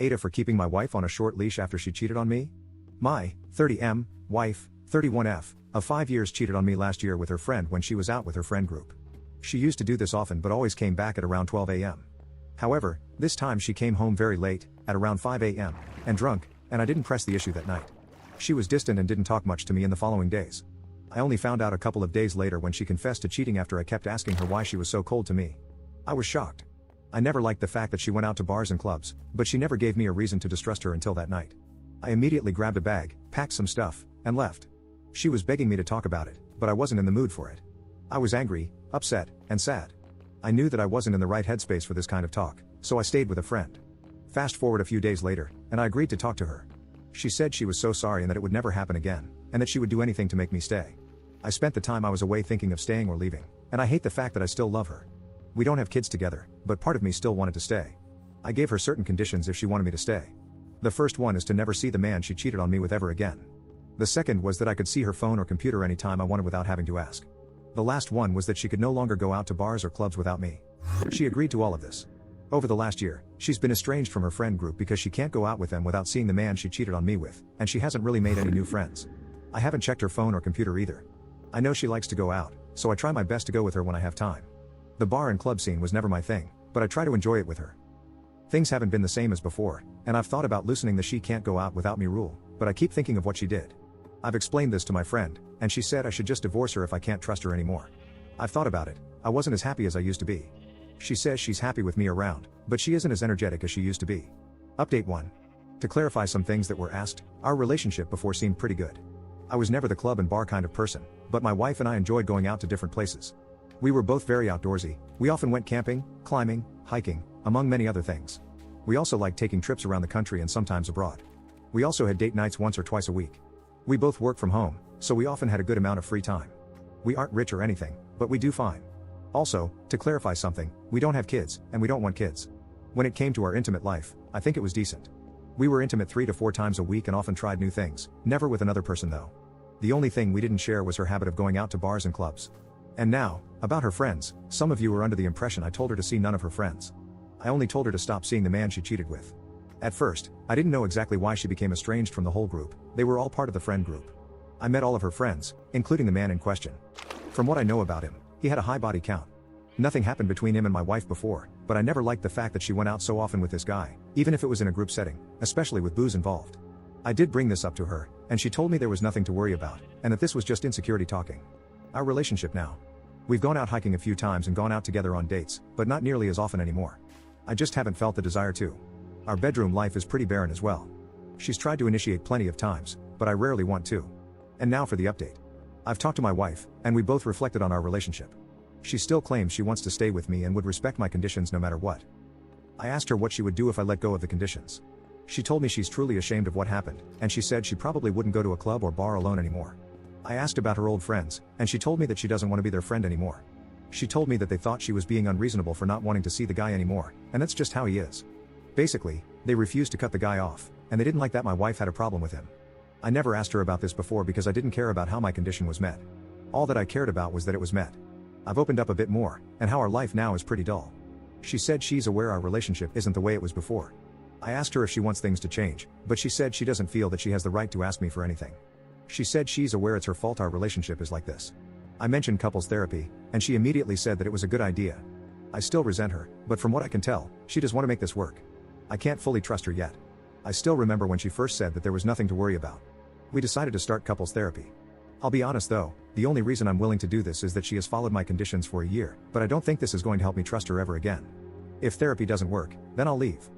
AITAH for keeping my wife on a short leash after she cheated on me? My 30M wife, 31F, of 5 years cheated on me last year with her friend when she was out with her friend group. She used to do this often but always came back at around 12 a.m. However, this time she came home very late, at around 5 a.m., and drunk, and I didn't press the issue that night. She was distant and didn't talk much to me in the following days. I only found out a couple of days later when she confessed to cheating after I kept asking her why she was so cold to me. I was shocked. I never liked the fact that she went out to bars and clubs, but she never gave me a reason to distrust her until that night. I immediately grabbed a bag, packed some stuff, and left. She was begging me to talk about it, but I wasn't in the mood for it. I was angry, upset, and sad. I knew that I wasn't in the right headspace for this kind of talk, so I stayed with a friend. Fast forward a few days later, and I agreed to talk to her. She said she was so sorry and that it would never happen again, and that she would do anything to make me stay. I spent the time I was away thinking of staying or leaving, and I hate the fact that I still love her. We don't have kids together, but part of me still wanted to stay. I gave her certain conditions if she wanted me to stay. The first one is to never see the man she cheated on me with ever again. The second was that I could see her phone or computer anytime I wanted without having to ask. The last one was that she could no longer go out to bars or clubs without me. She agreed to all of this. Over the last year, she's been estranged from her friend group because she can't go out with them without seeing the man she cheated on me with, and she hasn't really made any new friends. I haven't checked her phone or computer either. I know she likes to go out, so I try my best to go with her when I have time. The bar and club scene was never my thing, but I try to enjoy it with her. Things haven't been the same as before, and I've thought about loosening the she can't go out without me rule, but I keep thinking of what she did. I've explained this to my friend, and she said I should just divorce her if I can't trust her anymore. I've thought about it. I wasn't as happy as I used to be. She says she's happy with me around, but she isn't as energetic as she used to be. Update 1. To clarify some things that were asked, our relationship before seemed pretty good. I was never the club and bar kind of person, but my wife and I enjoyed going out to different places. We were both very outdoorsy. We often went camping, climbing, hiking, among many other things. We also liked taking trips around the country and sometimes abroad. We also had date nights once or twice a week. We both work from home, so we often had a good amount of free time. We aren't rich or anything, but we do fine. Also, to clarify something, we don't have kids, and we don't want kids. When it came to our intimate life, I think it was decent. We were intimate 3 to 4 times a week and often tried new things, never with another person though. The only thing we didn't share was her habit of going out to bars and clubs. And now, about her friends, some of you were under the impression I told her to see none of her friends. I only told her to stop seeing the man she cheated with. At first, I didn't know exactly why she became estranged from the whole group. They were all part of the friend group. I met all of her friends, including the man in question. From what I know about him, he had a high body count. Nothing happened between him and my wife before, but I never liked the fact that she went out so often with this guy, even if it was in a group setting, especially with booze involved. I did bring this up to her, and she told me there was nothing to worry about, and that this was just insecurity talking. Our relationship now. We've gone out hiking a few times and gone out together on dates, but not nearly as often anymore. I just haven't felt the desire to. Our bedroom life is pretty barren as well. She's tried to initiate plenty of times, but I rarely want to. And now for the update. I've talked to my wife, and we both reflected on our relationship. She still claims she wants to stay with me and would respect my conditions no matter what. I asked her what she would do if I let go of the conditions. She told me she's truly ashamed of what happened, and she said she probably wouldn't go to a club or bar alone anymore. I asked about her old friends, and she told me that she doesn't want to be their friend anymore. She told me that they thought she was being unreasonable for not wanting to see the guy anymore, and that's just how he is. Basically, they refused to cut the guy off, and they didn't like that my wife had a problem with him. I never asked her about this before because I didn't care about how my condition was met. All that I cared about was that it was met. I've opened up a bit more, and how our life now is pretty dull. She said she's aware our relationship isn't the way it was before. I asked her if she wants things to change, but she said she doesn't feel that she has the right to ask me for anything. She said she's aware it's her fault our relationship is like this. I mentioned couples therapy, and she immediately said that it was a good idea. I still resent her, but from what I can tell, she does want to make this work. I can't fully trust her yet. I still remember when she first said that there was nothing to worry about. We decided to start couples therapy. I'll be honest though, the only reason I'm willing to do this is that she has followed my conditions for a year, but I don't think this is going to help me trust her ever again. If therapy doesn't work, then I'll leave.